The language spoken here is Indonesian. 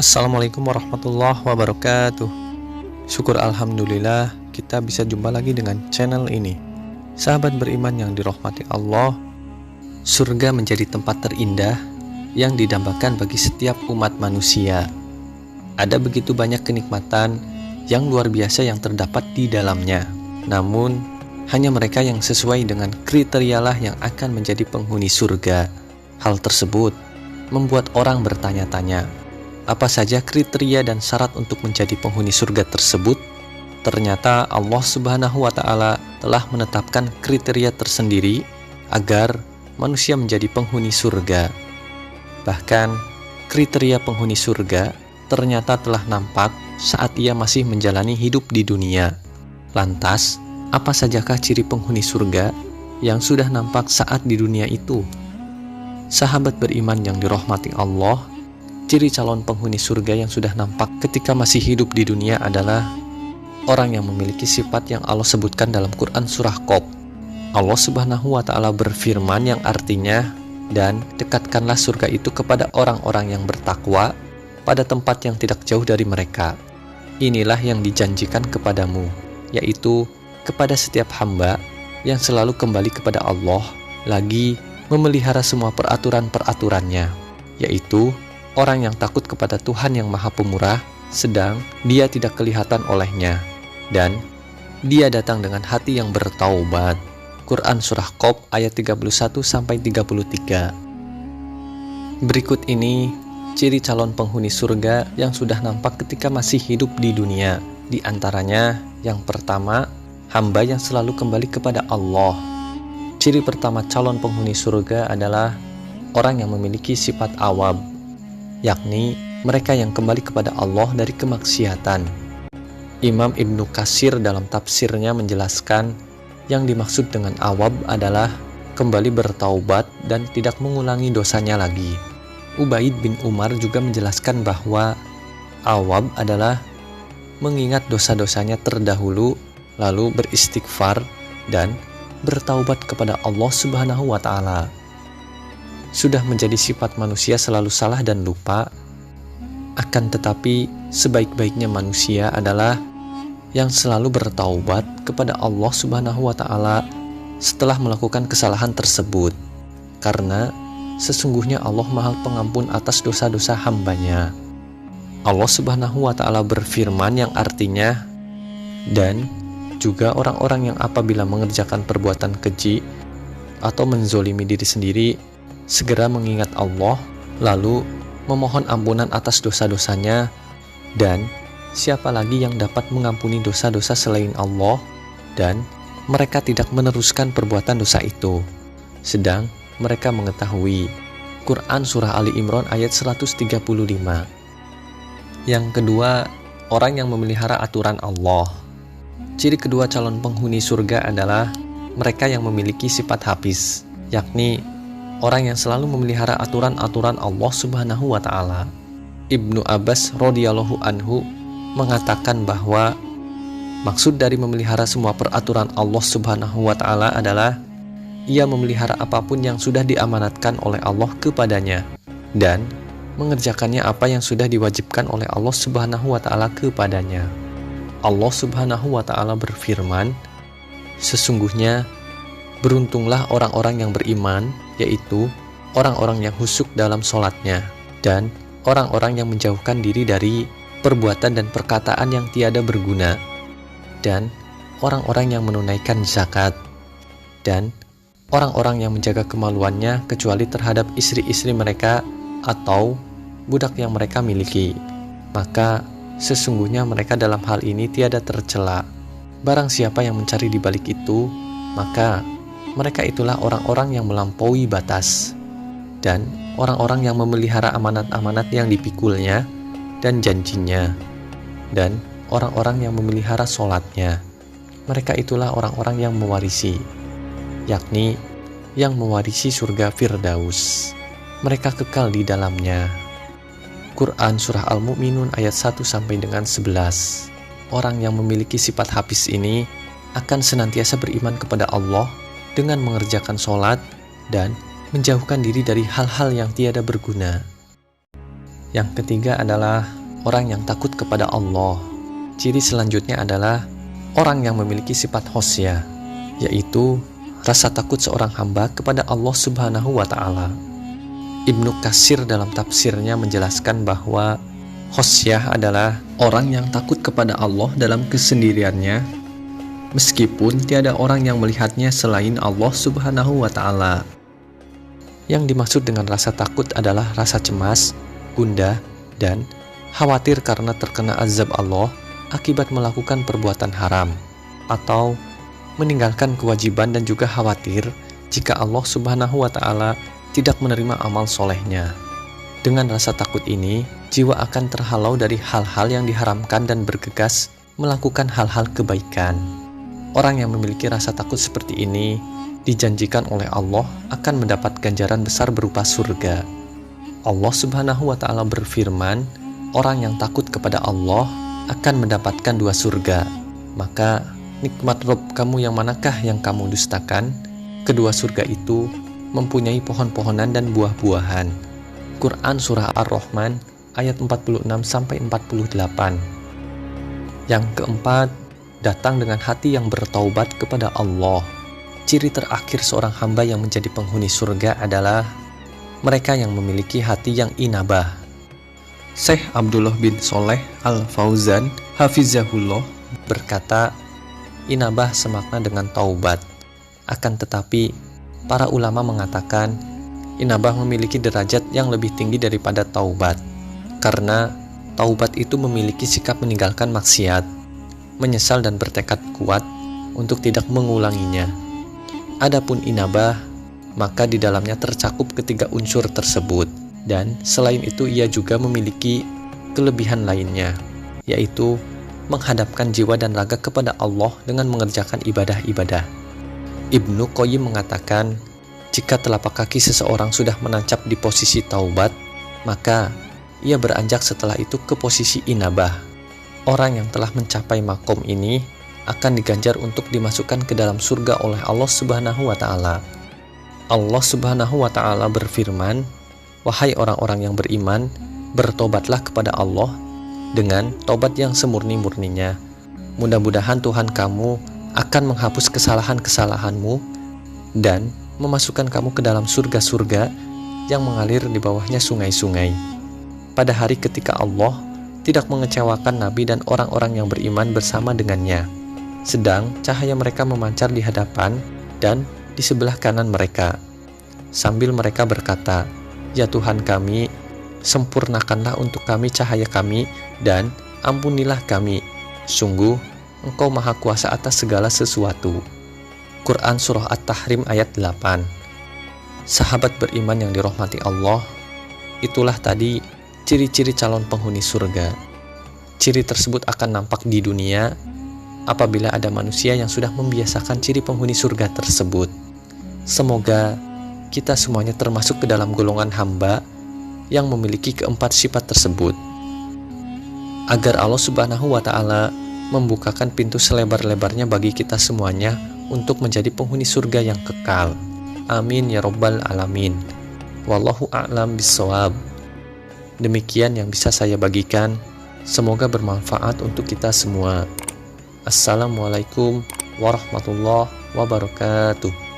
Assalamualaikum warahmatullahi wabarakatuh. Syukur alhamdulillah kita bisa jumpa lagi dengan channel ini. Sahabat beriman yang dirahmati Allah, surga menjadi tempat terindah yang didambakan bagi setiap umat manusia. Ada begitu banyak kenikmatan yang luar biasa yang terdapat di dalamnya. Namun, hanya mereka yang sesuai dengan kriterialah yang akan menjadi penghuni surga. Hal tersebut membuat orang bertanya-tanya, apa saja kriteria dan syarat untuk menjadi penghuni surga tersebut? Ternyata Allah Subhanahu wa Ta'ala telah menetapkan kriteria tersendiri agar manusia menjadi penghuni surga. Bahkan, kriteria penghuni surga ternyata telah nampak saat ia masih menjalani hidup di dunia. Lantas, apa sajakah ciri penghuni surga yang sudah nampak saat di dunia itu? Sahabat beriman yang dirahmati Allah, ciri calon penghuni surga yang sudah nampak ketika masih hidup di dunia adalah orang yang memiliki sifat yang Allah sebutkan dalam Quran surah Qaf. Allah Subhanahu wa Ta'ala berfirman yang artinya, dan dekatkanlah surga itu kepada orang-orang yang bertakwa pada tempat yang tidak jauh dari mereka. Inilah yang dijanjikan kepadamu, yaitu kepada setiap hamba yang selalu kembali kepada Allah, lagi memelihara semua peraturan-peraturannya, yaitu orang yang takut kepada Tuhan yang Maha Pemurah, sedang dia tidak kelihatan olehnya, dan dia datang dengan hati yang bertaubat. Quran Surah Qaf ayat 31-33. Berikut ini ciri calon penghuni surga yang sudah nampak ketika masih hidup di dunia. Di antaranya, yang pertama, hamba yang selalu kembali kepada Allah. Ciri pertama calon penghuni surga adalah orang yang memiliki sifat awab, yakni mereka yang kembali kepada Allah dari kemaksiatan. Imam Ibnu Katsir dalam tafsirnya menjelaskan yang dimaksud dengan awab adalah kembali bertaubat dan tidak mengulangi dosanya lagi. Ubaid bin Umar juga menjelaskan bahwa awab adalah mengingat dosa-dosanya terdahulu, lalu beristighfar dan bertaubat kepada Allah Subhanahu wa Ta'ala. Sudah menjadi sifat manusia selalu salah dan lupa, akan tetapi sebaik-baiknya manusia adalah yang selalu bertaubat kepada Allah Subhanahu wa Ta'ala setelah melakukan kesalahan tersebut, karena sesungguhnya Allah Maha Pengampun atas dosa-dosa hambanya. Allah Subhanahu wa Ta'ala berfirman yang artinya, dan juga orang-orang yang apabila mengerjakan perbuatan keji atau menzolimi diri sendiri segera mengingat Allah, lalu memohon ampunan atas dosa-dosanya, dan siapa lagi yang dapat mengampuni dosa-dosa selain Allah, dan mereka tidak meneruskan perbuatan dosa itu, sedang mereka mengetahui. Quran Surah Ali Imran ayat 135. Yang kedua, orang yang memelihara aturan Allah. Ciri kedua calon penghuni surga adalah mereka yang memiliki sifat hafiz, yakni orang yang selalu memelihara aturan-aturan Allah Subhanahu wa Ta'ala. Ibnu Abbas radhiyallahu anhu mengatakan bahwa maksud dari memelihara semua peraturan Allah Subhanahu wa Ta'ala adalah ia memelihara apapun yang sudah diamanatkan oleh Allah kepadanya dan mengerjakannya apa yang sudah diwajibkan oleh Allah Subhanahu wa Ta'ala kepadanya. Allah Subhanahu wa Ta'ala berfirman, sesungguhnya beruntunglah orang-orang yang beriman, yaitu orang-orang yang khusyuk dalam sholatnya, dan orang-orang yang menjauhkan diri dari perbuatan dan perkataan yang tiada berguna, dan orang-orang yang menunaikan zakat, dan orang-orang yang menjaga kemaluannya kecuali terhadap istri-istri mereka atau budak yang mereka miliki. Maka sesungguhnya mereka dalam hal ini tiada tercela. Barang siapa yang mencari di balik itu, maka mereka itulah orang-orang yang melampaui batas, dan orang-orang yang memelihara amanat-amanat yang dipikulnya dan janjinya, dan orang-orang yang memelihara sholatnya. Mereka itulah orang-orang yang mewarisi, yakni yang mewarisi surga Firdaus. Mereka kekal di dalamnya. Quran Surah Al-Mu'minun ayat 1-11. Orang yang memiliki sifat hafiz ini akan senantiasa beriman kepada Allah dengan mengerjakan sholat dan menjauhkan diri dari hal-hal yang tiada berguna. Yang ketiga adalah orang yang takut kepada Allah. Ciri selanjutnya adalah orang yang memiliki sifat khosyah, yaitu rasa takut seorang hamba kepada Allah Subhanahu wa Ta'ala. Ibnu Katsir dalam tafsirnya menjelaskan bahwa khosyah adalah orang yang takut kepada Allah dalam kesendiriannya, meskipun tiada orang yang melihatnya selain Allah Subhanahu wa Ta'ala. Yang dimaksud dengan rasa takut adalah rasa cemas, gundah, dan khawatir karena terkena azab Allah akibat melakukan perbuatan haram, atau meninggalkan kewajiban, dan juga khawatir jika Allah Subhanahu wa Ta'ala tidak menerima amal solehnya. Dengan rasa takut ini, jiwa akan terhalau dari hal-hal yang diharamkan dan bergegas melakukan hal-hal kebaikan. Orang yang memiliki rasa takut seperti ini dijanjikan oleh Allah akan mendapat ganjaran besar berupa surga. Allah Subhanahu wa Ta'ala berfirman, orang yang takut kepada Allah akan mendapatkan 2 surga. Maka nikmat Rabb kamu yang manakah yang kamu dustakan? Kedua surga itu mempunyai pohon-pohonan dan buah-buahan. Quran Surah Ar-Rahman ayat 46-48. Yang keempat, datang dengan hati yang bertaubat kepada Allah. Ciri terakhir seorang hamba yang menjadi penghuni surga adalah mereka yang memiliki hati yang inabah. Syekh Abdullah bin Shaleh Al-Fauzan hafizahullah berkata, inabah semakna dengan taubat. Akan tetapi, para ulama mengatakan inabah memiliki derajat yang lebih tinggi daripada taubat, karena taubat itu memiliki sikap meninggalkan maksiat, menyesal dan bertekad kuat untuk tidak mengulanginya. Adapun inabah, maka di dalamnya tercakup ketiga unsur tersebut, dan selain itu ia juga memiliki kelebihan lainnya, yaitu menghadapkan jiwa dan raga kepada Allah dengan mengerjakan ibadah-ibadah. Ibnu Qayyim mengatakan, jika telapak kaki seseorang sudah menancap di posisi taubat, maka ia beranjak setelah itu ke posisi inabah. Orang yang telah mencapai makom ini akan diganjar untuk dimasukkan ke dalam surga oleh Allah Subhanahu wa Ta'ala. Allah Subhanahu wa Ta'ala berfirman, wahai orang-orang yang beriman, bertobatlah kepada Allah dengan tobat yang semurni-murninya. Mudah-mudahan Tuhan kamu akan menghapus kesalahan-kesalahanmu dan memasukkan kamu ke dalam surga-surga yang mengalir di bawahnya sungai-sungai. Pada hari ketika Allah tidak mengecewakan Nabi dan orang-orang yang beriman bersama dengannya, sedang cahaya mereka memancar di hadapan dan di sebelah kanan mereka, sambil mereka berkata, ya Tuhan kami, sempurnakanlah untuk kami cahaya kami dan ampunilah kami. Sungguh, Engkau Maha Kuasa atas segala sesuatu. Quran Surah At-Tahrim ayat 8. Sahabat beriman yang dirahmati Allah, itulah tadi ciri-ciri calon penghuni surga. Ciri tersebut akan nampak di dunia apabila ada manusia yang sudah membiasakan ciri penghuni surga tersebut. Semoga kita semuanya termasuk ke dalam golongan hamba yang memiliki keempat sifat tersebut, agar Allah Subhanahu wa Ta'ala membukakan pintu selebar-lebarnya bagi kita semuanya untuk menjadi penghuni surga yang kekal. Amin ya Rabbal Alamin. Wallahu a'lam bishawab. Demikian yang bisa saya bagikan. Semoga bermanfaat untuk kita semua. Assalamualaikum warahmatullahi wabarakatuh.